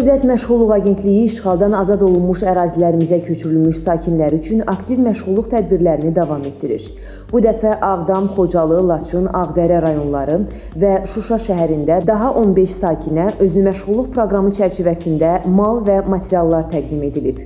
Dövlət Məşğulluq Agentliyi işğaldan azad olunmuş ərazilərimizə köçürülmüş sakinlər üçün aktiv məşğulluq tədbirlərini davam etdirir. Bu dəfə Ağdam, Xocalı, Laçın, Ağdərə rayonları və Şuşa şəhərində daha 15 sakinə özünü məşğulluq proqramı çərçivəsində mal və materiallar təqdim edilib.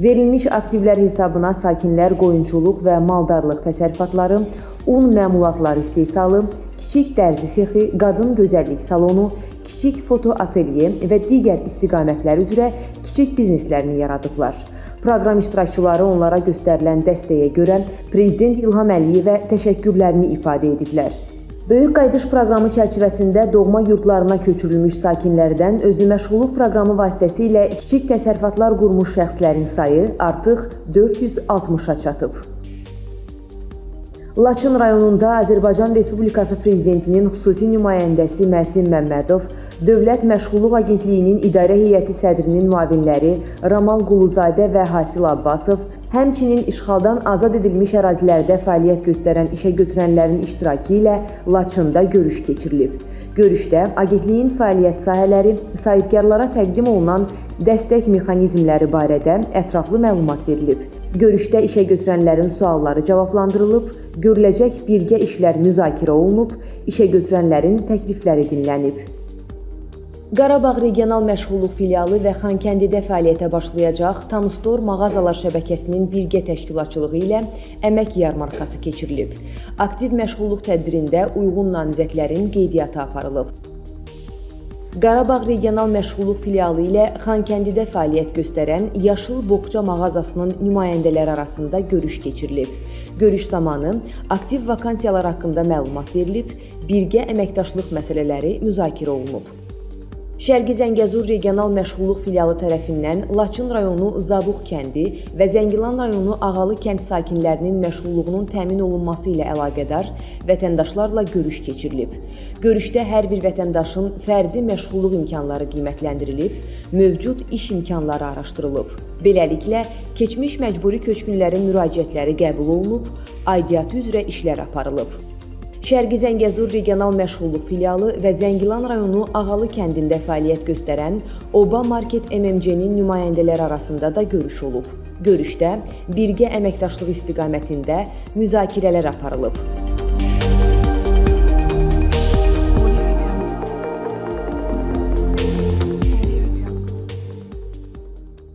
Verilmiş aktivlər hesabına sakinlər qoyunçuluq və maldarlıq təsərrüfatları, un məmulatları istehsalı, kiçik dərzi sexi, qadın gözəllik salonu, kiçik foto ateliye və digər istiqamətlər üzrə kiçik bizneslərini yaradıblar. Proqram iştirakçıları onlara göstərilən dəstəyə görə Prezident İlham Əliyevə təşəkkürlərini ifadə ediblər. Böyük qayıdış proqramı çərçivəsində doğma yurdlarına köçürülmüş sakinlərdən özünü məşğulluq proqramı vasitəsilə kiçik təsərrüfatlar qurmuş şəxslərin sayı artıq 460-a çatıb. Laçın rayonunda Azərbaycan Respublikası Prezidentinin xüsusi nümayəndəsi Məsim Məmmədov, Dövlət Məşğulluq Agentliyinin İdarə Heyəti sədrinin müavinləri Ramal Quluzadə və Hasil Abbasov, həmçinin işğaldan azad edilmiş ərazilərdə fəaliyyət göstərən işə götürənlərin iştirakı ilə Laçında görüş keçirilib. Görüşdə agentliyin fəaliyyət sahələri, sahibkarlara təqdim olunan dəstək mexanizmləri barədə ətraflı məlumat verilib. Görüşdə işə götürənlərin sualları cavablandırılıb, görüləcək birgə işlər müzakirə olunub, işə götürənlərin təklifləri dinlənib. Qarabağ Regional Məşğulluq Filialı və Xankəndidə fəaliyyətə başlayacaq Tamstor mağazalar şəbəkəsinin birgə təşkilatçılığı ilə əmək yarmarkası keçirilib. Aktiv məşğulluq tədbirində uyğun namizədlərin qeydiyyatı aparılıb. Qarabağ Regional Məşğulluq Filialı ilə Xankəndidə fəaliyyət göstərən Yaşıl Boğça mağazasının nümayəndələri arasında görüş keçirilib. Görüş zamanı aktiv vakansiyalar haqqında məlumat verilib, birgə əməkdaşlıq məsələləri müzakirə olunub. Şərqi Zəngəzur Regional Məşğulluq Filialı tərəfindən Laçın rayonu Zabuq kəndi və Zəngilan rayonu Ağalı kənd sakinlərinin məşğulluğunun təmin olunması ilə əlaqədar vətəndaşlarla görüş keçirilib. Görüşdə hər bir vətəndaşın fərdi məşğulluq imkanları qiymətləndirilib, mövcud iş imkanları araşdırılıb. Beləliklə, keçmiş məcburi köçkünlərin müraciətləri qəbul olunub, aidiyyatı üzrə işlər aparılıb. Şərqi Zəngəzur Regional Məşğulluq Filialı və Zəngilan rayonu Ağalı kəndində fəaliyyət göstərən Oba Market MMC-nin nümayəndələri arasında da görüş olub. Görüşdə birgə əməkdaşlıq istiqamətində müzakirələr aparılıb.